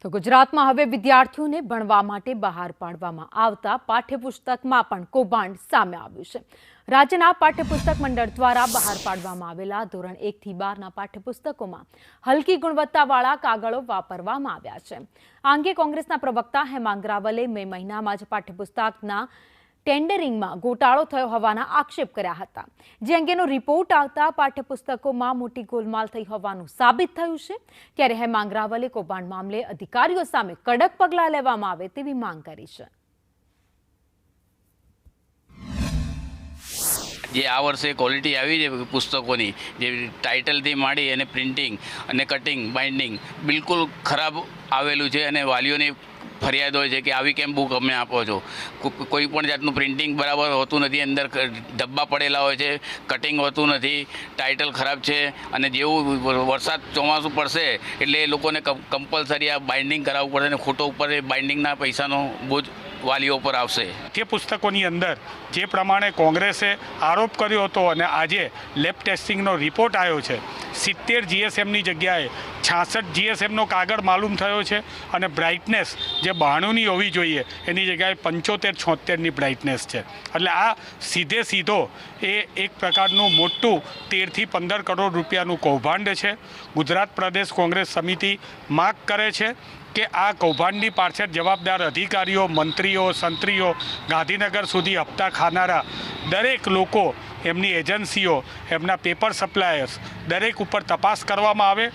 તો ગુજરાતમાં હવે વિદ્યાર્થીઓને ભણવા માટે બહાર પાડવામાં આવતા પાઠ્યપુસ્તકમાં પણ કૌભાંડ સામે આવ્યું છે। રાજ્યના પાઠ્યપુસ્તક મંડળ દ્વારા બહાર પાડવામાં આવેલા ધોરણ 1 થી 12ના પાઠ્યપુસ્તકોમાં હલકી ગુણવત્તાવાળા કાગળો વાપરવામાં આવ્યા છે। આ અંગે કોંગ્રેસના પ્રવક્તા હેમાંગ રાવલે મે મહિનામાં જ પાઠ્યપુસ્તકના ટેન્ડરિંગમાં ગોટાળો થયો હોવાના આક્ષેપ કર્યા હતા, જે અંગેનો રિપોર્ટ આવતા પાઠ્યપુસ્તકોમાં મોટી ગોલમાલ થઈ હોવાનું સાબિત થયું છે। ત્યારે હેમાંગ રાવલે કૌભાંડ મામલે અધિકારીઓ સામે કડક પગલાં લેવામાં આવે તેવી માંગ કરી છે। જે આ વર્ષે ક્વોલિટી આવી છે પુસ્તકોની, જે ટાઇટલથી માંડી અને પ્રિન્ટિંગ અને કટિંગ બાઇન્ડિંગ બિલકુલ ખરાબ આવેલું છે અને વાલીઓની ફરિયાદ હોય છે કે આવી કેમ બુક અમે આપો છો। કોઈ પણ જાતનું પ્રિન્ટિંગ બરાબર હોતું નથી, અંદર ડબ્બા પડેલા હોય છે, કટિંગ હોતું નથી, ટાઇટલ ખરાબ છે અને જેવું વરસાદ ચોમાસું પડશે એટલે એ લોકોને કમ્પલસરી આ બાઇન્ડિંગ કરાવવું પડશે અને ખોટો ઉપર એ બાઇન્ડિંગના પૈસાનો બોજ વાલીઓ પર આવશે। તે પુસ્તકોની અંદર જે પ્રમાણે કોંગ્રેસે આરોપ કર્યો હતો અને આજે લેબ ટેસ્ટિંગનો રિપોર્ટ આવ્યો છે, 70 GSMની જગ્યાએ 66 GSMનો કાગળ માલુમ થયો છે અને બ્રાઇટનેસ જે 92ની હોવી જોઈએ એની જગ્યાએ 75-76ની બ્રાઇટનેસ છે। એટલે આ સીધો એ એક પ્રકારનું મોટું 13 થી 15 કરોડ રૂપિયાનું કૌભાંડ છે। ગુજરાત પ્રદેશ કોંગ્રેસ સમિતિ માગ કરે છે કે આ કૌભાંડની પાછળ જવાબદાર અધિકારીઓ, મંત્રીઓ, સંત્રીઓ, ગાંધીનગર સુધી હપ્તા ખાનારા દરેક લોકો, એમની એજન્સીઓ, એમના પેપર સપ્લાયર્સ દરેક ઉપર તપાસ કરવામાં આવે।